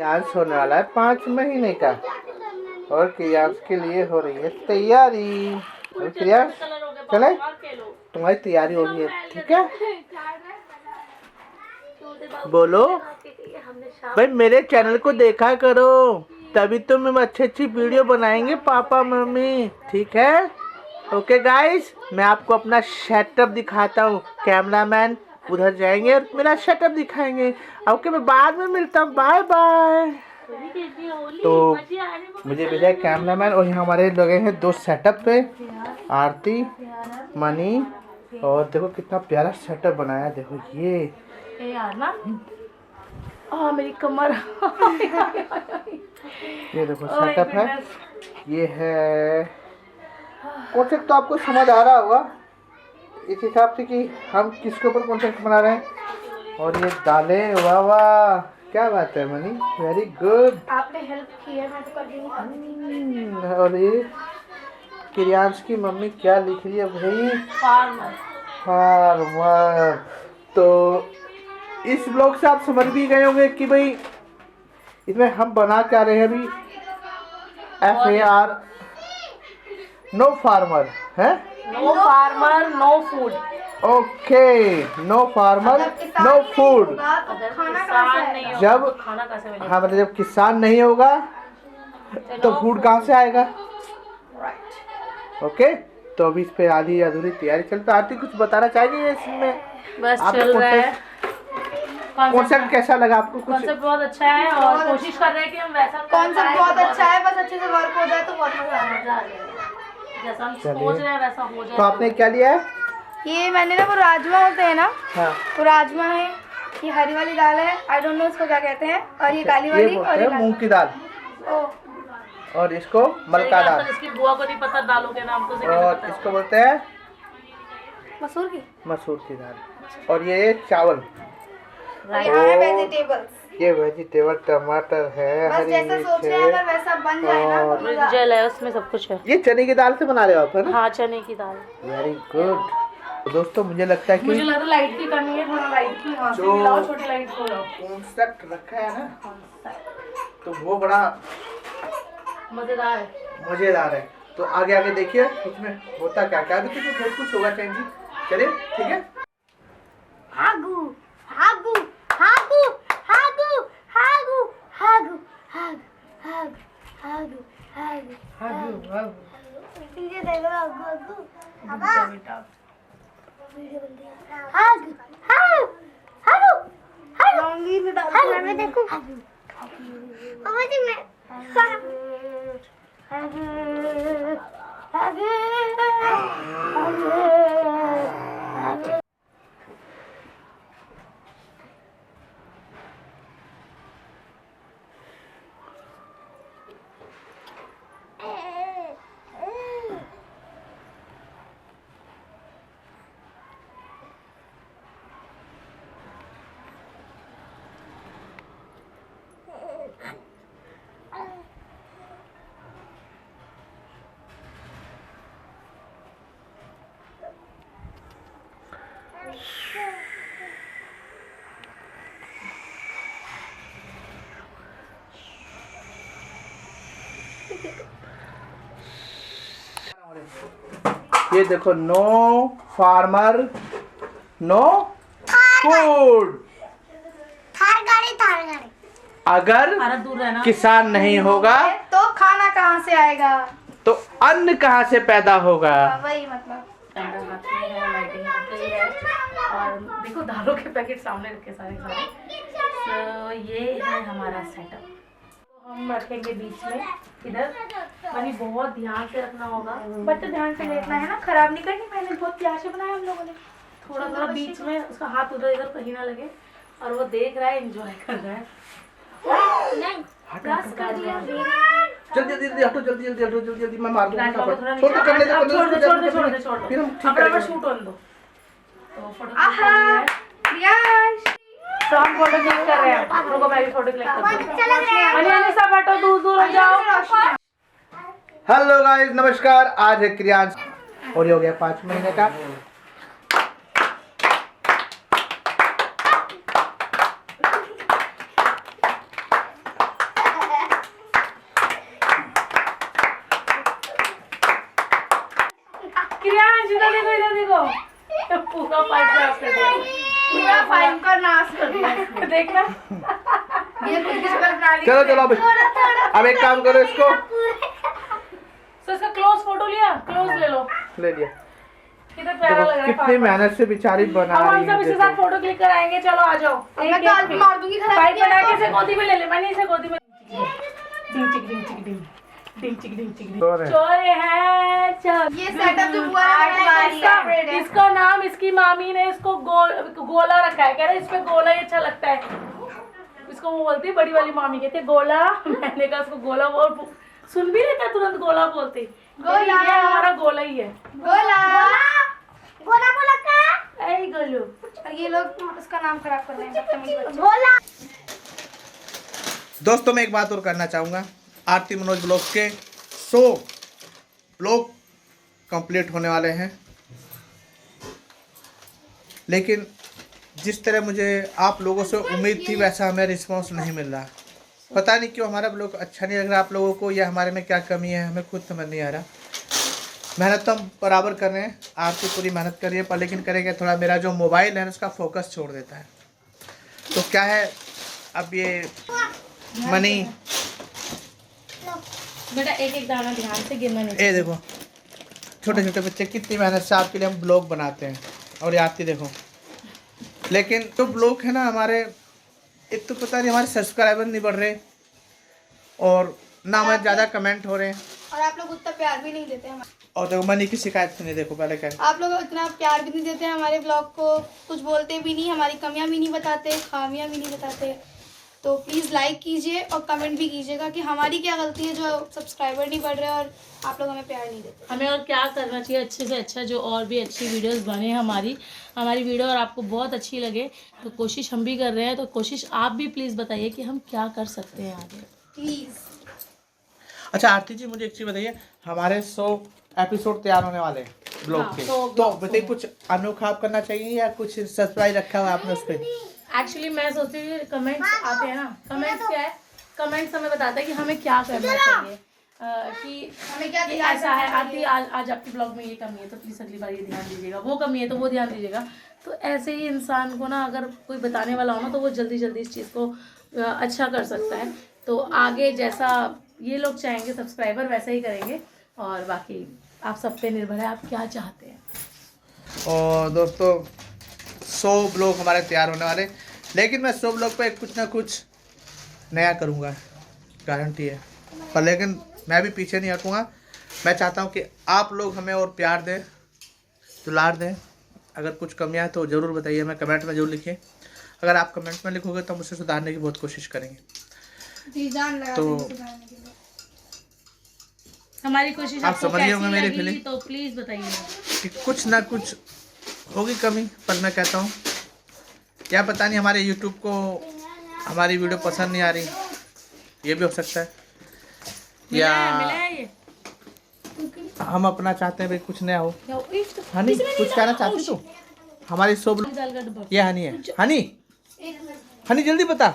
क्रियांश होने वाला है 5 महीने का और क्रियांश के लिए हो रही है तैयारी। और क्रियांश चले, तुम्हारी तैयारी हो रही है, ठीक है? बोलो भाई, मेरे चैनल को देखा करो, तभी तो मैं अच्छी वीडियो बनाएंगे पापा मम्मी, ठीक है? ओके गाइस, मैं आपको अपना सेटअप दिखाता हूँ। कैमरामैन उधर जाएंगे और मेरा सेटअप दिखाएंगे। ओके, मैं बाद में मिलता हूँ, बाय बाय। तो मुझे भेजा कैमरामैन और यहाँ हमारे लगे हैं 2 सेटअप पे, आरती मनी। और देखो कितना प्यारा सेटअप बनाया है, देखो ये यार ना मेरी कमर ये देखो सेटअप है। ये है कॉन्सेप्ट, तो आपको समझ आ रहा होगा इस हिसाब से कि हम किसके ऊपर कॉन्सेप्ट बना रहे हैं। और ये दालें, वाह वाह, क्या बात है मनी, वेरी गुड। आपने हेल्प की है, मैं तो कभी नहीं करती। और ये क्रियांश की मम्मी क्या लिख रही है भाई? फार्मर। फार्मर। तो इस ब्लॉग से आप समझ भी गए होंगे कि भाई इसमें हम बना क्या रहे हैं अभी। FAR, नो फार्मर है, no farmer no food. Okay, no farmer no food. जब खाना कैसे मिलेगा? हाँ, मतलब जब किसान नहीं होगा तो फूड कहाँ से आएगा? ओके, तो अभी इस पे आधी अधूरी तैयारी चलता। आरती कुछ बताना चाहेंगे इसमें? बस चल रहा है। कॉन्सेप्ट कैसा लगा आपको? कॉन्सेप्ट बहुत अच्छा है और कोशिश कर रहे हैं कि हम वैसा कॉन्सेप्ट बहुत अच्छा है, बस अच्छे से वर्क हो जाए तो बहुत मजा आ जैसा हम सोच रहे हैं वैसा हो जाए। तो आपने क्या लिया है? ये मैंने ना वो राजमा होते हैं ना, हाँ, वो राजमा है, ये हरी वाली दाल है, आई डोंट नो इसको क्या कहते हैं, और ये काली वाली और ये मूंग की दाल, और इसको मलका दाल। इसकी बुआ को नहीं पता दालों के नाम तो। और इसको बोलते हैं मसूर की दाल। और ये चावल, वेजिटेबल्स, ये वेजिटेबल, टमाटर है, बस हरी जैसा सोच रहे हैं मिर्च अगर वैसा बन जाए ना तो मजा। ब्रिंजल है, उसमें सब कुछ है। ये चने की दाल से बना रहे हो आप, है ना? हाँ, चने की दाल। Very good. तो दोस्तों मुझे लगता है कि मुझे लग रहा है लाइट की कमी है, थोड़ा लाइट की वहाँ से जो मिलाओ, छोटी लाइट को लाओ। कॉन्सेप्ट रखा है ना, तो वो बड़ा मजेदार है। मजेदार है। तो आगे आगे देखिए उसमें होता क्या क्या, अभी तो बहुत कुछ होगा चैन जी। चलिए ठीक है। हागू हागू हागू हागू हागू हागू हागू हागू हागू ये देखो हागू हागू वीडियो बन रही है। हागू हागू हागू हागू लॉन्गी में डाल मैं देखो मामा जी मैं हागू हागू हागू हागू। ये देखो, no farmer no food. Thar गाड़ी अगर दूर रहना। किसान नहीं होगा तो खाना कहाँ से आएगा, तो अन्न कहाँ से पैदा होगा? वही मतलब। और देखो दालों के पैकेट सामने रखे सारे। तो ये है हमारा सेटअप। तो हम रखेंगे बीच में इधर। यानी बहुत ध्यान से रखना होगा, बट तो ध्यान से देखना है ना, खराब नहीं करनी। मैंने बहुत प्यार से बनाया हम लोगों ने। थोड़ा थोड़ा बीच में उसका हाथ उधर इधर कहीं ना लगे, और वो देख रहा है, एंजॉय कर रहा है। नहीं प्लस कर दिया। जल्दी जल्दी हटो, जल्दी जल्दी हटो, जल्दी जल्दी, मैं मार दूंगा। छोड़ दे, छोड़ दे, कर ले, छोड़ दे। फिर हम ठीक अपना करेंगे। शूट ऑन दो। तो फोटो आहा प्रियांश, तो हम फोटो क्लिक कर रहे हैं। रुको, मैं भी फोटो क्लिक करती हूँ। अच्छा लग रहा है। अनियानी सब हटो, दूर दूर हो जाओ। हेलो गाइस, नमस्कार। आज है क्रियांश और ये हो गया 5 महीने का। पूरा 5 खराब कर दिया, पूरा 5 का नाश कर दिया इसने। देखना ये कुछ भी बना ली। चलो चलो अब एक काम करो, इसको तो इसका क्लोज फोटो लिया, क्लोज ले लो। ले लिया। कितना प्यारा लग रहा है। कितनी मेहनत से बेचारी बना अब हम रही सब है। इसके साथ फोटो क्लिक कराएंगे। चलो आ जाओ। मैं तो आज मार दूंगी खराब पाइप किया बना तो। के इसे गोदी में ले ले। मैंने इसे गोदी में डिंग चिक डिंग चिक डिंग डिंग चिक डिंग चिक डिंग। चोर है। चोर है चोर। ये सेटअप जो हुआ है इसका नाम, इसकी मामी ने इसको गोला रखा है। कह रहे इस पे गोला ही अच्छा लगता है। इसको वो बोलती है, बड़ी वाली मामी कहते गोला। मैंने कहा उसको गोला बोल, सुन भी लेता तुरंत गोला बोलते। गोला। ये हमारा गोला ही है। गोला गोला गोला का ऐ गोलू। और ये लोग उसका नाम खराब कर रहे हैं। गोला। दोस्तों मैं एक बात और करना चाहूँगा, आरती मनोज ब्लॉग के 100 ब्लॉग कंप्लीट होने वाले हैं, लेकिन जिस तरह मुझे आप लोगों से उम्मीद थी वैसा हमें रिस्पांस नहीं मिल रहा। पता नहीं क्यों हमारा ब्लॉग अच्छा नहीं लग रहा आप लोगों को, या हमारे में क्या कमी है हमें खुद समझ नहीं आ रहा। मेहनत तो हम बराबर कर रहे हैं, आरती पूरी मेहनत कर रही है, पर लेकिन करेंगे थोड़ा मेरा जो मोबाइल है ना उसका फोकस छोड़ देता है। तो क्या है, अब ये मनी बेटा एक एक दाना ध्यान से गिरना नहीं। ये देखो छोटे छोटे बच्चे कितनी मेहनत से आपके लिए हम ब्लॉग बनाते हैं, और ये आरती देखो। लेकिन जो ब्लॉग है ना हमारे, एक तो पता नहीं हमारे सब्सक्राइबर नहीं बढ़ रहे, और ना हमें ज़्यादा कमेंट हो रहे हैं, और आप लोग उतना प्यार भी नहीं देते हैं। और देखो मनी की शिकायत सुनी, देखो पहले क्या आप लोग इतना प्यार भी नहीं देते हैं हमारे ब्लॉग को, कुछ बोलते भी नहीं, हमारी कमियां भी नहीं बताते, खामियां भी नहीं बताते। तो प्लीज़ लाइक कीजिए और कमेंट भी कीजिएगा कि हमारी क्या गलती है जो सब्सक्राइबर नहीं बढ़ रहे और आप लोग हमें प्यार नहीं देते। हमें और क्या करना चाहिए अच्छे से अच्छा, जो और भी अच्छी वीडियोस बने हमारी वीडियो और आपको बहुत अच्छी लगे, तो कोशिश हम भी कर रहे हैं। तो कोशिश आप भी प्लीज़ बताइए कि हम क्या कर सकते हैं आगे, प्लीज़। अच्छा आरती जी मुझे एक चीज़ बताइए, हमारे 100 एपिसोड तैयार होने वाले हैं ब्लॉग हाँ, के, 100 तो बताइए कुछ अनोखा आप करना चाहिए या कुछ सरप्राइज रखा हुआ आपने उस पर? एक्चुअली मैं सोचती हूँ कमेंट्स आते हैं ना, कमेंट्स क्या है, कमेंट्स हमें बताते हैं कि हमें क्या करना चाहिए, कि हमें क्या ये ऐसा है आरती आज आपके ब्लॉग में ये कमी है तो प्लीज़ अगली बार ये ध्यान दीजिएगा, वो कमी है तो वो ध्यान दीजिएगा। तो ऐसे ही इंसान को ना अगर कोई बताने वाला हो ना तो वो जल्दी जल्दी इस चीज़ को अच्छा कर सकता है। तो आगे जैसा ये लोग चाहेंगे सब्सक्राइबर वैसा ही करेंगे, और बाकी आप सब पे निर्भर है आप क्या चाहते हैं। और दोस्तों 100 ब्लॉग हमारे तैयार होने वाले, लेकिन मैं 100 ब्लॉग पे कुछ ना कुछ नया करूँगा, गारंटी है। पर लेकिन मैं भी पीछे नहीं हटूँगा, मैं चाहता हूँ कि आप लोग हमें और प्यार दें, दुलार दें। अगर कुछ कमियाँ हैं तो ज़रूर बताइए, हमें कमेंट में ज़रूर लिखिए। अगर आप कमेंट में लिखोगे तो हम उसे सुधारने की बहुत कोशिश करेंगे। तो हमारी कोशिश आप आपको समझ रहे होंगे कैसी मेरी लगी फीलिंग? तो प्लीज़ बताइए। कि कुछ ना कुछ होगी कमी, पर मैं कहता हूँ क्या पता नहीं हमारे YouTube को हमारी वीडियो पसंद नहीं आ रही, ये भी हो सकता है, या मिला है ये हम अपना चाहते हैं भाई कुछ नया हो। क्या हनी कुछ कहना चाहती तू? हमारी 100 ये हनी है, हनी जल्दी बता,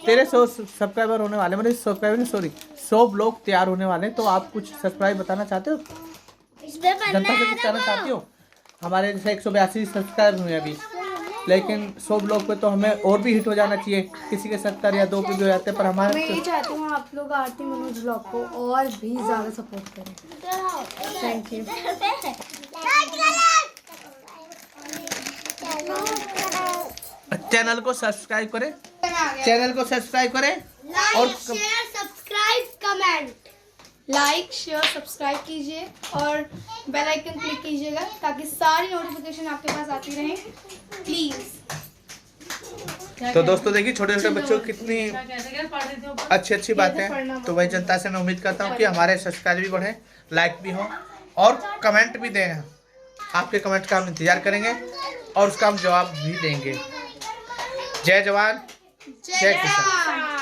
तेरे 100 सब्सक्राइबर होने वाले, मतलब सब्सक्राइबर सॉरी 100 ब्लॉग तैयार होने वाले, तो आप कुछ सब्सक्राइब बताना चाहते हो, जनता से कुछ कहना चाहती हो? हमारे जैसे 182 सब्सक्राइबर हुए अभी, लेकिन 100 ब्लॉग पे तो हमें और भी हिट हो जाना चाहिए, किसी के 70 या 2 पे भी हो जाते हैं, पर हमारे मैं ये चाहती हूँ आप लोग आरती मनोज ब्लॉग को और भी ज़्यादा सपोर्ट करें। Thank you. चैनल को सब्सक्राइब करें, चैनल को सब्सक्राइब करें और share subscribe comment, like share subscribe कीजिए और बेल आइकन क्लिक कीजिएगा ताकि सारी नोटिफिकेशन आपके पास आती रहें प्लीज़। तो दोस्तों देखिए छोटे छोटे बच्चों की कितनी अच्छी अच्छी बातें, तो वही जनता से मैं उम्मीद करता हूँ कि हमारे सब्सक्राइब भी बढ़े, लाइक भी हो और कमेंट भी दें। आपके कमेंट का हम इंतजार करेंगे और उसका हम जवाब भी देंगे। जय जवान जय किसान।